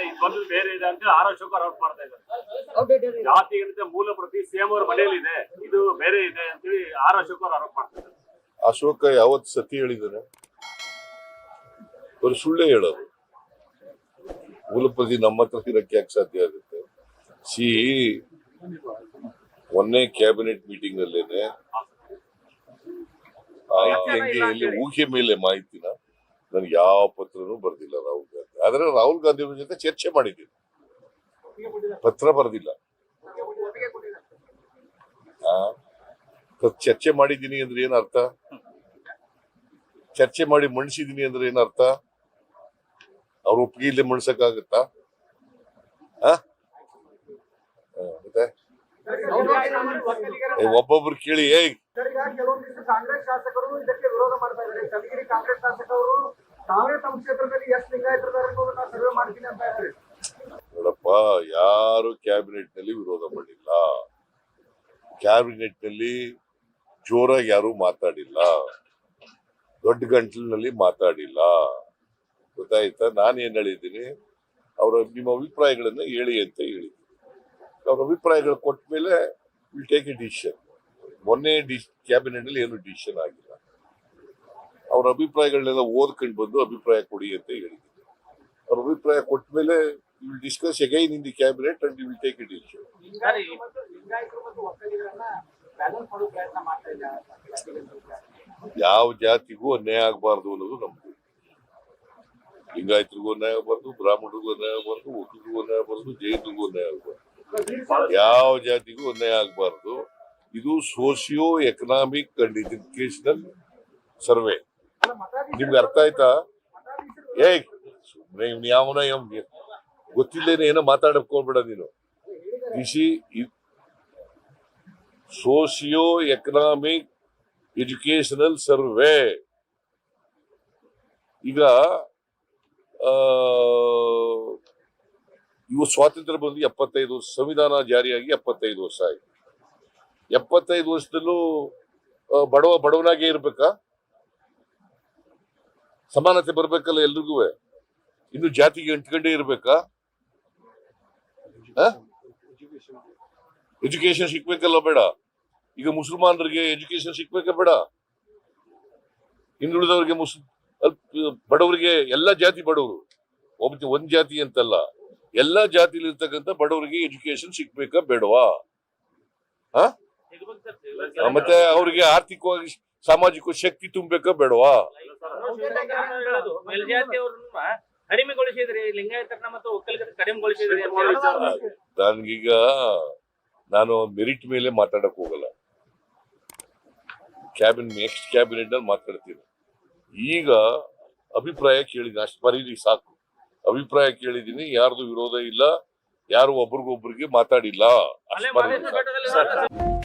ಇದು ಬಂದು ಬೇರೆ ಇದೆ ಅಂತ ಆರೋಪ ಆರೋಪ ಮಾಡ್ತಾ ಇದ್ದಾರೆ. ಜಾತಿ ಅಂತ ಮೂಲ ಪ್ರತಿ ಸಿಎಂ ಅವ್ರ ಮನೆಯಲ್ಲಿ ಇದೆ, ಇದು ಬೇರೆ ಇದೆ ಅಂತೇಳಿ ಆರೋಪ ಆರೋಪ ಮಾಡ್ತಾ ಇದ್ದಾರೆ. ಅಶೋಕ ಯಾವತ್ತು ಸತಿ ಹೇಳಿದಾನೆ? ಅವರು ಸುಳ್ಳೇ ಹೇಳೋದು. ಮೂಲ ಪ್ರತಿ ನಮ್ಮ ಹತ್ರ ಇರಕ್ಕೆ ಯಾಕೆ ಸಾಧ್ಯ ಆಗುತ್ತೆ? ಮೊನ್ನೆ ಕ್ಯಾಬಿನೆಟ್ ಮೀಟಿಂಗ್ ನಲ್ಲೇನೆ ಇಲ್ಲಿ ಊಹೆ ಮೇಲೆ ಮಾಹಿತಿನ ನನ್ಗೆ ಯಾವ ಪತ್ರನೂ ಬರ್ದಿಲ್ಲ ರಾಹುಲ್ ಗಾಂಧಿ. ಆದ್ರೆ ರಾಹುಲ್ ಗಾಂಧಿ ಅವ್ರ ಜೊತೆ ಚರ್ಚೆ ಮಾಡಿದ್ದೀನಿ, ಪತ್ರ ಬರ್ದಿಲ್ಲ. ಚರ್ಚೆ ಮಾಡಿದ್ದೀನಿ ಅಂದ್ರೆ ಏನ್ ಅರ್ಥ? ಚರ್ಚೆ ಮಾಡಿ ಮಣಿಸಿದೀನಿ ಅಂದ್ರೆ ಏನ್ ಅರ್ಥ? ಅವ್ರ ಒಪ್ಪಿಗೆ ಇಲ್ಲೇ ಮಣಿಸಕ್ಕಾಗತ್ತಾ? ಮತ್ತೆ ಒಬ್ಬೊಬ್ರು ಕೇಳಿ ಕಾಂಗ್ರೆಸ್ ಶಾಸಕರು ಇದಕ್ಕೆ ವಿರೋಧ ಮಾಡ್ತಾ ಇದ್ದಾರೆ. ಕಲಗಿರಿ ಕಾಂಗ್ರೆಸ್ ಶಾಸಕರು ತಾವೇ ತಮ್ಮ ಕ್ಷೇತ್ರದಲ್ಲಿ ಎಷ್ಟು ಲಿಂಗಾಯತರಿದ್ದಾರೆ ಅನ್ನೋದನ್ನ ಸರ್ವೆ ಮಾಡ್ತೀನಿ ಅಂತ ಇದ್ದಾರೆ. ನೋಡಪ್ಪ, ಯಾರು ಕ್ಯಾಬಿನೆಟ್ ನಲ್ಲಿ ವಿರೋಧ ಮಾಡಿಲ್ಲ. ಕ್ಯಾಬಿನೆಟ್ ನಲ್ಲಿ ಜೋರಾಗಿ ಯಾರು ಮಾತಾಡಿಲ್ಲ, ದೊಡ್ಡ ಗಂಟಲಿನಲ್ಲಿ ಮಾತಾಡಿಲ್ಲ. ಗೊತ್ತಾಯ್ತಾ? ನಾನೇನ್ ಹೇಳಿದ್ದೀನಿ, ನಿಮ್ಮ ಅಭಿಪ್ರಾಯಗಳನ್ನ ಹೇಳಿ ಅಂತ ಹೇಳಿದ್ದೀನಿ. ಅವ್ರ ಅಭಿಪ್ರಾಯಗಳು ಕೊಟ್ಟ ಮೇಲೆ ವಿಲ್ ಟೇಕ್ ಎ ಡಿಸಿಷನ್. ಮೊನ್ನೆ ಕ್ಯಾಬಿನೆಟ್ ನಲ್ಲಿ ಏನು ಡಿಸಿಷನ್ ಆಗಿಲ್ಲ. ಅವ್ರ ಅಭಿಪ್ರಾಯಗಳನ್ನೆಲ್ಲ ಓದ್ಕೊಂಡು ಬಂದು ಅಭಿಪ್ರಾಯ ಕೊಡಿ ಅಂತ ಹೇಳಿದ್ದೀನಿ. ಅವ್ರ ಅಭಿಪ್ರಾಯ ಕೊಟ್ಟ ಮೇಲೆ will discuss again in the cabinet and will take A decision. ಯಾವ ಜಾತಿಗೂ ಅನ್ಯಾಯ ಆಗಬಾರ್ದು ಅನ್ನೋದು ನಮ್ದು. ಲಿಂಗಾಯತರಿಗೂ ಅನ್ಯಾಯ ಆಗಬಾರ್ದು, ಬ್ರಾಹ್ಮಣರಿಗೂ ಅನ್ಯಾಯ ಆಗಬಾರ್ದು, ಒಕ್ಕಲಿಗರಿಗೂ ಅನ್ಯಾಯ ಆಗಬಾರ್ದು, ಜೈನರಿಗೂ ಅನ್ಯಾಯ ಆಗಬಾರ್ದು. ಯಾವ ಜಾತಿಗೂ ಅನ್ಯಾಯ ಆಗಬಾರ್ದು. ಇದು ಸೋಸಿಯೋ ಎಕನಾಮಿಕ್ ಅಂಡ್ ಎಜುಕೇಶನಲ್ ಸರ್ವೆ. ನಿಮ್ಗೆ ಅರ್ಥ ಆಯ್ತಾ? ಸುಮ್ಮನೆ ಯಾವನ ಗೊತ್ತಿಲ್ಲೇನೆ ಏನೋ ಮಾತಾಡಕ್ ಹೋಗ್ಬೇಡ ನೀನು. ಸೋಸಿಯೋ ಎಕನಾಮಿಕ್ ಎಜುಕೇಶನಲ್ ಸರ್ವೆ. ಈಗ ಇವು ಸ್ವಾತಂತ್ರ್ಯ ಬಂದು 75 ವರ್ಷ, ಸಂವಿಧಾನ ಜಾರಿಯಾಗಿ 75 ವರ್ಷ ಆಯ್ತು. 75 ವರ್ಷದಲ್ಲೂ ಬಡವನಾಗೆ ಇರ್ಬೇಕಾ? ಸಮಾನತೆ ಬರ್ಬೇಕಲ್ಲ ಎಲ್ರಿಗೂ. ಇನ್ನು ಜಾತಿಗೆ ಅಂಟ್ಕೊಂಡೇ ಇರ್ಬೇಕಾ? ಎಜುಕೇಶನ್ ಸಿಕ್ಬೇಕಲ್ಲ ಬೇಡ? ಈಗ ಮುಸಲ್ಮಾನರಿಗೆ ಎಜುಕೇಶನ್ ಸಿಕ್ಬೇಕ ಬೇಡ? ಹಿಂದುಳಿದವರಿಗೆ ಬಡವರಿಗೆ, ಎಲ್ಲಾ ಜಾತಿ ಬಡವರು, ಒಂದ್ ಜಾತಿ ಅಂತಲ್ಲ, ಎಲ್ಲಾ ಜಾತಿಲಿ ಇರ್ತಕ್ಕಂಥ ಬಡವರಿಗೆ ಎಜುಕೇಶನ್ ಸಿಕ್ಬೇಕಾ ಬೇಡವಾ? ಮತ್ತೆ ಅವ್ರಿಗೆ ಆರ್ಥಿಕವಾಗಿ ಸಾಮಾಜಿಕ ಶಕ್ತಿ ತುಂಬಬೇಕಾ ಬೇಡವಾ? ನನ್ಗೀಗ ನಾನು ಮೆರಿಟ್ ಮೇಲೆ ಮಾತಾಡಕ್ ಹೋಗಲ್ಲ. ನೆಕ್ಸ್ಟ್ ಕ್ಯಾಬಿನೆಟ್ ನಲ್ಲಿ ಮಾತಾಡ್ತೀನಿ. ಈಗ ಅಭಿಪ್ರಾಯ ಕೇಳಿದ್ದೀನಿ, ಅಷ್ಟು ಬರೀರಿ ಸಾಕು. ಅಭಿಪ್ರಾಯ ಕೇಳಿದ್ದೀನಿ, ಯಾರ್ದು ವಿರೋಧ ಇಲ್ಲ, ಯಾರು ಒಬ್ರಿಗೊಬ್ರಿಗೆ ಮಾತಾಡಿಲ್ಲ. ಅಷ್ಟು